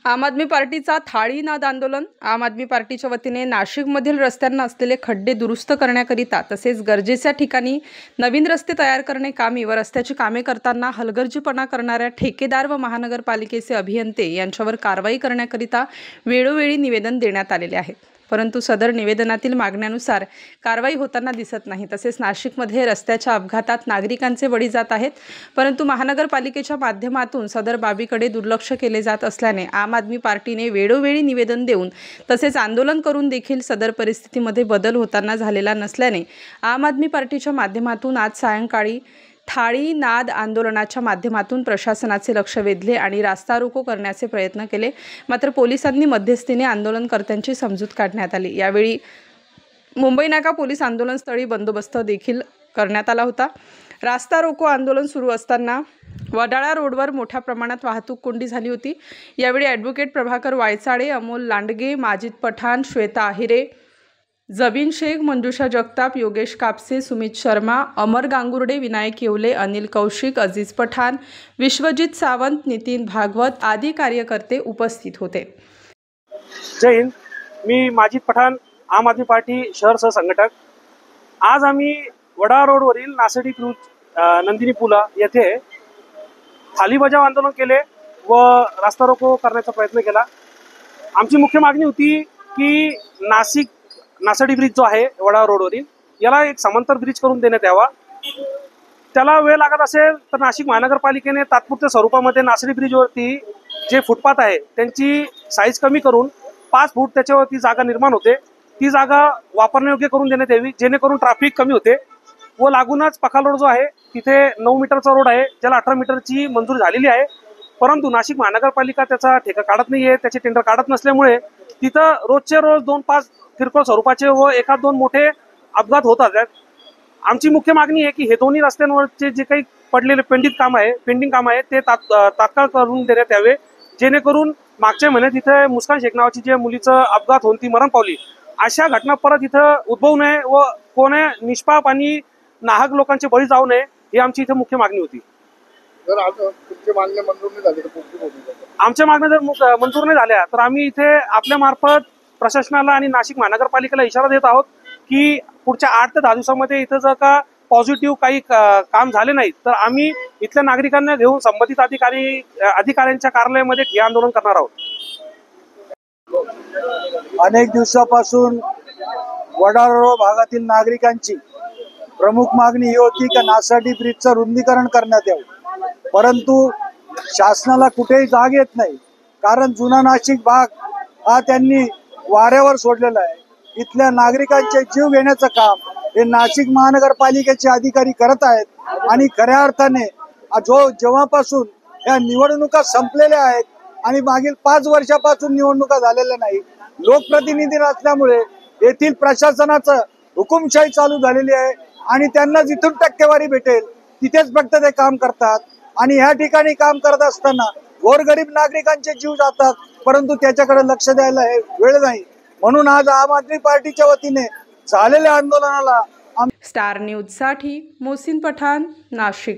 आम आदमी पार्टीचा थाळी नाद आंदोलन। आम आदमी पार्टीच्या वतीने नाशिकमधील रस्त्यांना असलेले खड्डे दुरुस्त करण्याकरिता तसेच गरजेच्या ठिकाणी नवीन रस्ते तयार करणे कामी व रस्त्याची कामे करताना हलगर्जीपणा करणाऱ्या ठेकेदार व महानगरपालिकेचे अभियंते यांच्यावर कारवाई करण्याकरिता वेळोवेळी निवेदन देण्यात आलेले आहे। परंतु सदर निवेदनातील मागण्यानुसार कारवाई होताना दिसत नाही। तसेच नाशिकमध्ये रस्त्याच्या अपघातात नागरिकांचे बळी जात आहेत, परंतु महानगरपालिकेच्या माध्यमातून सदर बाबीकडे दुर्लक्ष केले जात असल्याने आम आदमी पार्टीने वेळोवेळी निवेदन देऊन तसेच आंदोलन करून देखील सदर परिस्थितीमध्ये बदल होताना झालेला नसल्याने आम आदमी पार्टीच्या माध्यमातून आज सायंकाळी थाळी नाद आंदोलनाच्या माध्यमातून प्रशासनाचे लक्ष वेधले आणि रास्ता रोको करण्याचे प्रयत्न केले। मात्र पोलिसांनी मध्यस्थीने आंदोलनकर्त्यांची समजूत काढण्यात आली। यावेळी मुंबई नाका पोलीस आंदोलनस्थळी बंदोबस्त देखील करण्यात आला होता। रास्ता रोको आंदोलन सुरू असताना वडाळा रोडवर मोठ्या प्रमाणात वाहतूक कोंडी झाली होती। यावेळी ॲडव्होकेट प्रभाकर वायचाळे, अमोल लांडगे, माजिद पठाण, श्वेता आहिरे, जबीन शेख, मंजुषा जगताप, योगेश कापसे, सुमित शर्मा, अमर गांगुर्डे, विनायक येवले, अनिल कौशिक, अजीज पठाण, विश्वजित सावंत, नितीन भागवत आदी कार्यकर्ते उपस्थित होते। जय हिंद। मी माजिद पठाण, आम आदमी पार्टी शहर सहसंघटक। आज आम्ही वडाळा रोडवरील नासडी क्रूज नंदिनी पुला येथे थाली बजाव आंदोलन केले व रास्ता रोको करण्याचा प्रयत्न केला। आमची मुख्य मागणी होती की नासडी ब्रिज जो आहे वडाळा रोडवरील, याला एक समांतर ब्रिज करून देण्यात यावा। त्याला वेळ लागत असेल तर नाशिक महानगरपालिकेने तात्पुरत्या स्वरूपामध्ये नासडी ब्रिजवरती जे फुटपाथ आहे त्यांची साईज कमी करून 5 फूट त्याच्यावरती जागा निर्माण होते, ती जागा वापरण्यायोग्य करून देण्यात यावी, जेणेकरून ट्रॅफिक कमी होते। व लागूनच पखाल रोड जो आहे तिथे 9 मीटरचा रोड आहे, ज्याला 18 मीटरची मंजूर झालेली आहे, परंतु नाशिक महानगरपालिका त्याचा ठेका काढत नाहीये, त्याचे टेंडर काढत नसल्यामुळे तिथं रोजचे रोज 2-5 किरकोळ स्वरूपाचे व 1-2 मोठे अपघात होतात। आमची मुख्य मागणी आहे की हे दोन्ही रस्त्यांवरचे जे काही पडलेले पेंडिंग काम आहे ते तात्काळ करून देण्यात यावे, जेणेकरून मागच्या महिन्यात इथे मुस्कान शेख नावाची जे मुलीचं अपघात होऊन ती मरण पावली, अशा घटना परत इथं उद्भवू नये व कोणी निष्पाप आणि नाहक लोकांचे बळी जाऊ नये, ही आमची इथे मुख्य मागणी होती। जर तुमचे मागण्या मंजूर नाही झाले तर कोणती होती? आमच्या मागण्या जर मंजूर नाही झाल्या तर आम्ही इथे आपल्या मार्फत प्रशासनाला आणि नाशिक महानगरपालिकेला इशारा देत आहोत की पुढच्या 8 ते 10 दिवसामध्ये इथं जर का पॉझिटिव्ह काही काम झाले नाही तर आम्ही इथल्या नागरिकांना घेऊन संबंधित अधिकाऱ्यांच्या कार्यालयामध्ये ठिय्या आंदोलन करणार आहोत। अनेक दिवसापासून वडाळा रोड भागातील नागरिकांची प्रमुख मागणी ही होती की नासडी ब्रिजचं रुंदीकरण करण्यात यावं, परंतु शासनाला कुठेही जाग येत नाही, कारण जुना नाशिक भाग हा त्यांनी वाऱ्यावर सोडलेला आहे। इथल्या नागरिकांचे जीव घेण्याचं काम हे नाशिक महानगरपालिकेचे अधिकारी करत आहेत आणि खऱ्या अर्थाने जेव्हापासून या निवडणुका संपलेल्या आहेत आणि मागील 5 वर्षापासून निवडणुका झालेल्या नाही, लोकप्रतिनिधी नसल्यामुळे येथील प्रशासनाचं हुकुमशाही चालू झालेली आहे आणि त्यांना जिथून टक्केवारी भेटेल तिथेच फक्त ते काम करतात आणि ह्या ठिकाणी काम करत असताना गोरगरीब नागरिकांचे जीव जातात, परंतु त्याच्याकडे लक्ष द्यायला वेळ नाही। म्हणून आज आम आदमी पार्टीच्या वतीने झालेल्या आंदोलनाला स्टार न्यूज साठी मोहसिन पठाण, नाशिक।